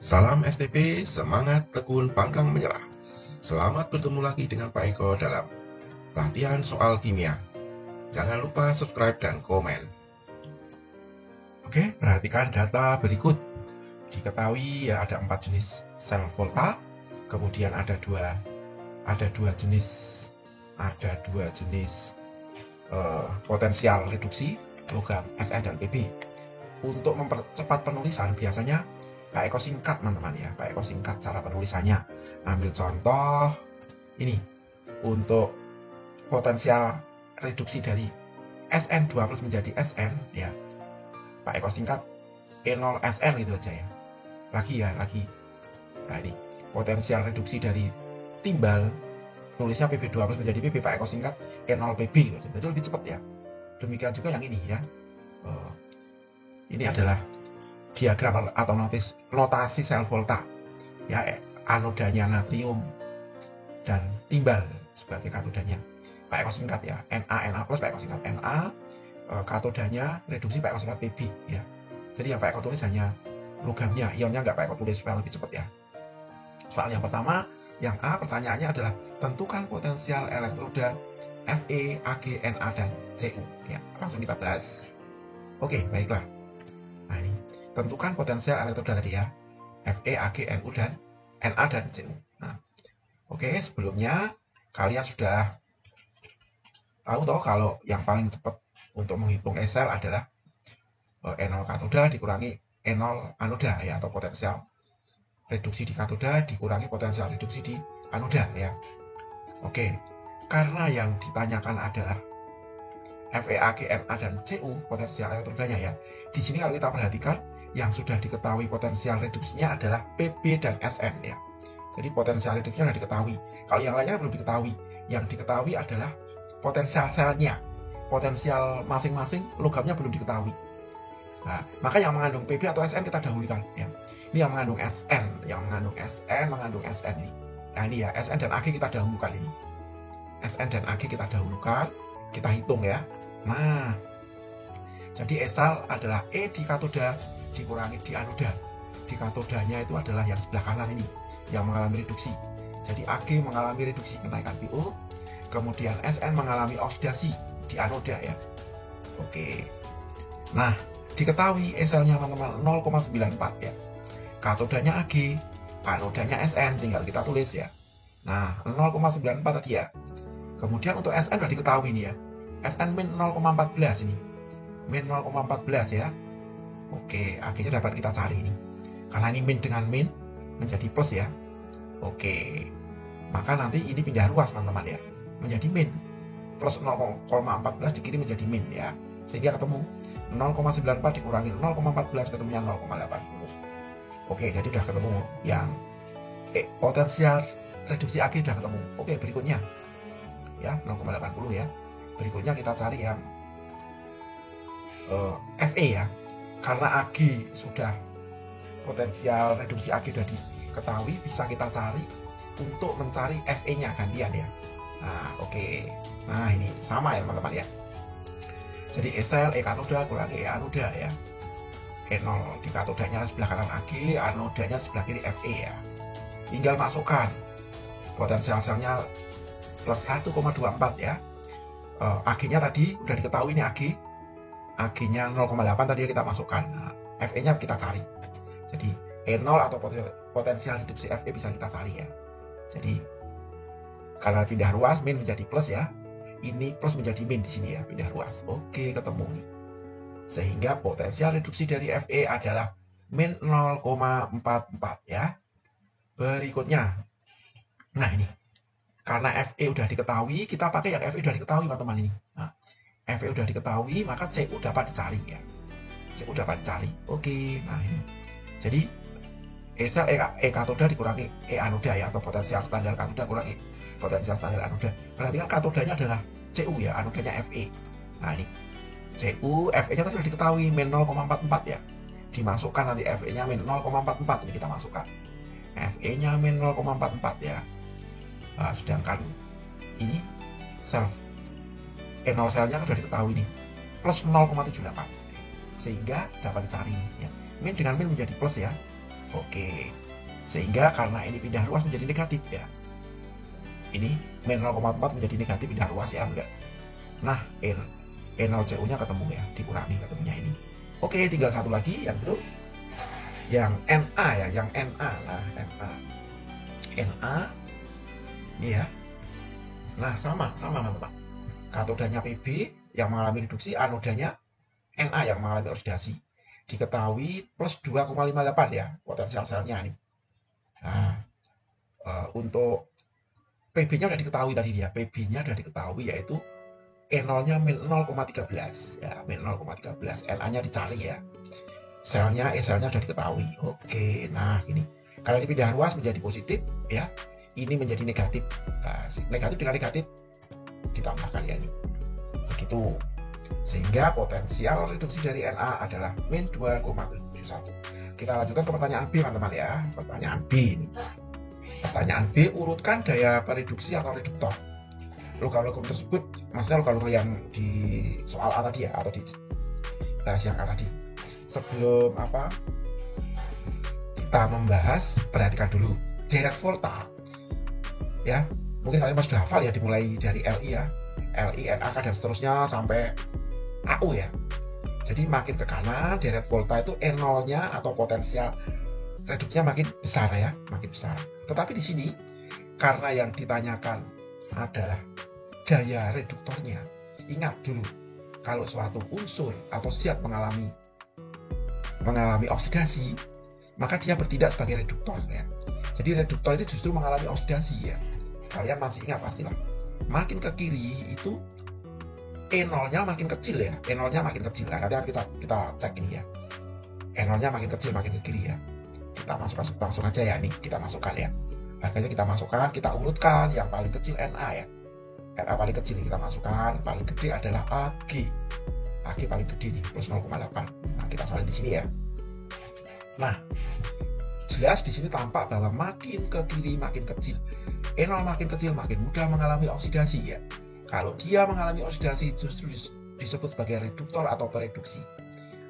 Salam STP, semangat tekun pantang menyerah. Selamat bertemu lagi dengan Pak Eko dalam latihan soal kimia. Jangan lupa subscribe dan komen. Oke, perhatikan data berikut. Diketahui ya ada 4 jenis sel volta, kemudian ada dua jenis potensial reduksi logam Sn dan Pb. Untuk mempercepat penulisan biasanya Pak Eko singkat teman-teman ya, Pak Eko singkat cara penulisannya. Ambil contoh ini untuk potensial reduksi dari Sn2+ menjadi Sn ya. Pak Eko singkat E0Sn gitu aja ya. Lagi. Nah ini potensial reduksi dari timbal nulisnya Pb2+ menjadi Pb, Pak Eko singkat E0Pb gitu aja. Jadi lebih cepat ya. Demikian juga yang ini ya. Ini adalah diagram atau notasi sel volta ya, anodanya natrium dan timbal sebagai katodanya. Pak Eko singkat ya, Na plus Pak Eko singkat Na, katodanya reduksi Pak Eko singkat Pb ya. Jadi yang Pak Eko tulis hanya logamnya, ionnya nggak Pak Eko tulis supaya lebih cepat ya. Soal yang pertama, yang A, pertanyaannya adalah tentukan potensial elektroda Fe, Ag, Na dan Cu ya. Langsung kita bahas. Oke, baiklah. Nah ini, tentukan potensial elektroda tadi ya, Fe, Ag, Nu dan Na dan Cu. Nah, oke, sebelumnya kalian sudah tahu toh kalau yang paling cepat untuk menghitung E-sel adalah E0 katoda dikurangi E0 anoda ya, atau potensial reduksi di katoda dikurangi potensial reduksi di anoda ya. Oke, karena yang ditanyakan adalah Fe, Ag, Na dan Cu potensial elektrodanya ya. Di sini kalau kita perhatikan yang sudah diketahui potensial reduksinya adalah Pb dan Sn ya. Jadi potensial reduksinya sudah diketahui. Kalau yang lainnya belum diketahui. Yang diketahui adalah potensial selnya. Potensial masing-masing logamnya belum diketahui. Nah, maka yang mengandung Pb atau Sn kita dahulukan ya. Ini yang mengandung Sn, mengandung Sn ini. Nah ini ya, Sn dan Ag kita dahulukan ini. Sn dan Ag kita dahulukan, kita hitung ya. Nah, jadi E-sel adalah E di katoda dikurangi di anoda. Di katodanya itu adalah yang sebelah kanan ini, yang mengalami reduksi. Jadi Ag mengalami reduksi kenaikan PO, kemudian Sn mengalami oksidasi di anoda ya. Oke. Nah, diketahui E-selnya teman-teman 0,94 ya. Katodanya Ag, anodanya Sn, tinggal kita tulis ya. Nah, 0,94 tadi ya. Kemudian untuk Sn sudah diketahui nih ya. Sn min 0,14 ini. Min 0,14 ya. Oke, akhirnya dapat kita cari ini. Karena ini min dengan min menjadi plus ya. Oke. Maka nanti ini pindah ruas teman-teman ya. Menjadi min. Plus 0,14 dikirim menjadi min ya. Sehingga ketemu 0,94 dikurangi 0,14 ketemunya 0,80. Oke, jadi udah ketemu yang potensial reduksi Ag udah ketemu. Oke, berikutnya ya 0,80 ya. Berikutnya kita cari yang Fe ya. Karena Ag sudah potensial reduksi Ag sudah diketahui, bisa kita cari untuk mencari Fe-nya gantian ya. Nah, oke. Nah, ini sama ya teman-teman ya. Jadi E-sel, E katoda kurangi E anoda ya. E0 di katodanya sebelah kanan Ag, anodanya sebelah kiri Fe ya. Tinggal masukkan potensial selnya plus 1,24 ya. Ag-nya tadi udah diketahui nih Ag-nya 0,8 tadi kita masukkan. Nah, Fe-nya kita cari. Jadi E0 atau potensial reduksi Fe bisa kita cari ya. Jadi karena pindah ruas min menjadi plus ya. Ini plus menjadi min di sini ya, pindah ruas. Oke, ketemu nih. Sehingga potensial reduksi dari Fe adalah min 0,44 ya. Berikutnya. Nah ini. Karena Fe udah diketahui, kita pakai yang Fe udah diketahui teman-teman ini. Nah, Fe udah diketahui, maka Cu dapat dicari ya. Cu dapat dicari. Oke, nah ini. Jadi E-sel E katoda dikurangi E anoda ya, atau potensial standar katoda kurangi potensial standar anoda. Perhatikan katodanya adalah Cu ya, anodanya Fe. Nah ini Cu, Fe-nya tadi sudah diketahui min 0,44 ya. Dimasukkan nanti Fe-nya min 0,44 ini kita masukkan. Fe-nya min 0,44 ya. Nah, sedangkan ini sel E0 selnya sudah diketahui nih plus 0,78. Sehingga dapat dicari ya. Min dengan min menjadi plus ya. Oke, sehingga karena ini pindah ruas menjadi negatif ya. Ini min 0,4 menjadi negatif pindah ruas ya enggak. Nah, E0CU-nya ketemu ya, dikurangi ketemunya ini. Oke, tinggal satu lagi yang belum. Yang NA ya, yang NA. Nah, NA ini ya. Nah, sama teman-teman. Katodanya PB yang mengalami reduksi, anodanya Na yang mengalami oksidasi. Diketahui plus 2,58 ya potensial selnya nih. Nah, untuk PB-nya sudah diketahui tadi ya. PB-nya sudah diketahui yaitu E0-nya min 0,13 ya, min 0,13. Na-nya dicari ya. Selnya selnya sudah diketahui. Oke, nah ini. Kalau ini pindah ruas menjadi positif ya. Ini menjadi negatif. Nah, negatif dengan negatif ditambahkan ya ini. Begitu. Sehingga potensial reduksi dari Na adalah min 2,71. Kita lanjutkan ke pertanyaan B teman-teman ya. Pertanyaan B ini. Pertanyaan B, urutkan daya reduksi atau reduktor. Logam-logam tersebut, maksudnya logam-logam yang di soal A tadi ya, atau di bahas yang A tadi. Sebelum kita membahas, perhatikan dulu deret volta ya. Mungkin kalian sudah hafal ya, dimulai dari Li ya, Li, NaK dan seterusnya sampai AU ya. Jadi makin ke kanan deret volta itu E0-nya atau potensial reduksinya makin besar ya, makin besar. Tetapi di sini karena yang ditanyakan adalah daya reduktornya. Ingat dulu, kalau suatu unsur atau zat mengalami oksidasi, maka dia bertindak sebagai reduktor ya. Jadi reduktor itu justru mengalami oksidasi ya. Kalian masih ingat pastilah. Makin ke kiri itu E0-nya makin kecil ya. E0-nya makin kecil. Nah, nanti kita cek ini ya. E0-nya makin kecil makin ke kiri ya. Kita masukkan langsung aja ya nih, kita masukkan ya. Harganya kita masukkan, kita urutkan yang paling kecil Na ya. Na paling kecil kita masukkan, paling gede adalah Ag. Ag paling gede nih, plus 0,8. Nah, kita salin di sini ya. Nah, jelas di sini tampak bahwa makin ke kiri makin kecil. E0 makin kecil makin mudah mengalami oksidasi ya. Kalau dia mengalami oksidasi justru disebut sebagai reduktor atau pereduksi.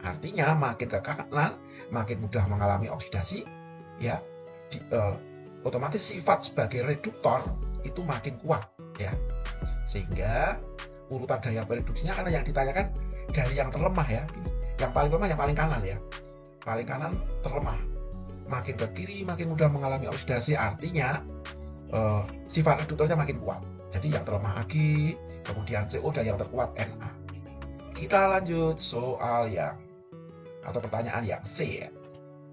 Artinya makin ke kanan makin mudah mengalami oksidasi ya. Otomatis sifat sebagai reduktor itu makin kuat ya. Sehingga urutan daya pereduksinya karena yang ditanyakan dari yang terlemah ya. Yang paling lemah yang paling kanan ya. Paling kanan terlemah. Makin ke kiri makin mudah mengalami oksidasi, artinya sifat reduktornya makin kuat. Jadi yang terlemah Ag, kemudian CO, dan yang terkuat Na. Kita lanjut soal yang atau pertanyaan yang C ya.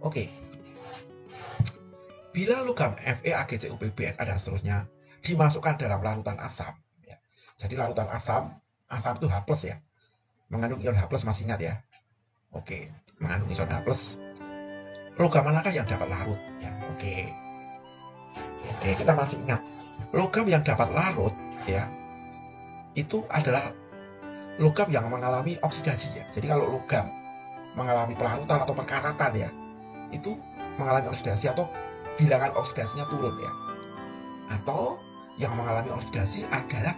Oke. Bila logam Fe, Ag, Cu, Pbn dan seterusnya dimasukkan dalam larutan asam ya. Jadi larutan asam itu H+ ya. Mengandung ion H+, masih ingat ya. Oke, mengandung ion H+. Logam manakah yang dapat larut ya? Oke, kita masih ingat. Logam yang dapat larut ya, itu adalah logam yang mengalami oksidasi ya. Jadi kalau logam mengalami pelarutan atau perkaratan ya, itu mengalami oksidasi atau bilangan oksidasinya turun ya. Atau yang mengalami oksidasi adalah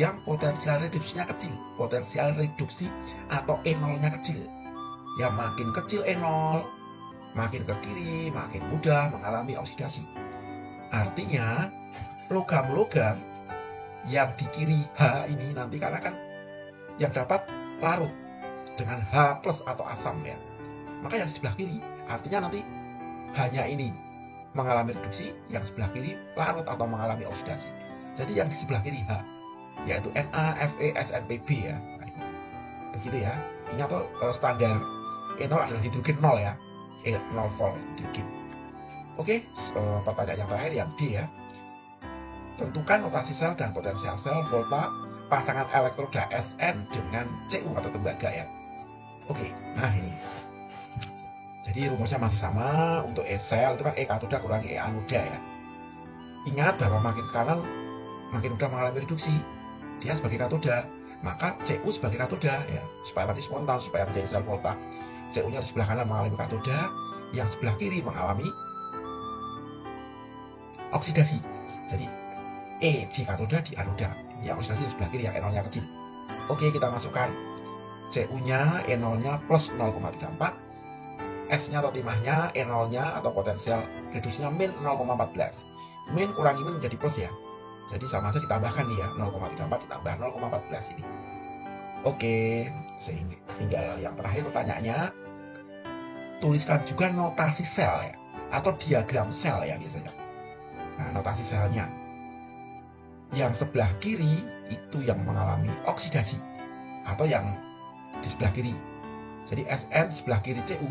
yang potensial reduksinya kecil, potensial reduksi atau E0-nya kecil. Ya, makin kecil E0, makin ke kiri makin mudah mengalami oksidasi. Artinya logam-logam yang di kiri H ini nanti karena kan yang dapat larut dengan H+ atau asam ya, maka yang di sebelah kiri artinya nanti hanya ini mengalami reduksi, yang sebelah kiri larut atau mengalami oksidasi. Jadi yang di sebelah kiri H yaitu Na, Fe, Sn, Pb ya. Nah, begitu ya. Ingat tuh standar E0 adalah hidrogen 0 ya. E0 volt hidrogen. Oke, pertanyaan yang terakhir yang D ya. Tentukan notasi sel dan potensial sel volta pasangan elektroda Sn dengan Cu atau tembaga ya. Oke, nah ini. Jadi rumusnya masih sama. Untuk E sel itu kan E katoda kurangi E anoda ya. Ingat bahwa makin ke kanan makin mudah mengalami reduksi. Dia sebagai katoda, maka Cu sebagai katoda ya, supaya mati spontan, supaya menjadi sel volta. Cu-nya di sebelah kanan mengalami katoda, yang sebelah kiri mengalami oksidasi. Jadi E di katoda, di anoda, yang oksidasi di sebelah kiri, yang E0-nya kecil. Oke, kita masukkan Cu-nya, E0-nya plus 0,34, S-nya atau timahnya, E0-nya atau potensial reduksinya min 0,14. Min kurangi min menjadi plus ya. Jadi sama saja ditambahkan nih ya, 0,34 ditambah 0,14 ini. Oke, sehingga tinggal yang terakhir pertanyaannya, tuliskan juga notasi sel ya, atau diagram sel ya biasanya. Nah, notasi selnya. Yang sebelah kiri itu yang mengalami oksidasi, atau yang di sebelah kiri. Jadi Sn sebelah kiri Cu,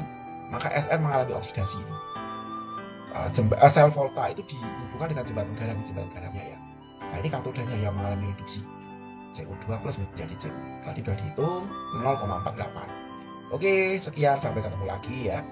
maka Sn mengalami oksidasi ini. Sel volta itu dihubungkan dengan jembatan garamnya ya. Nah, ini katodanya yang mengalami reduksi. CO2 plus menjadi Cu. Tadi sudah dihitung 0,48. Oke, sekian, sampai ketemu lagi ya.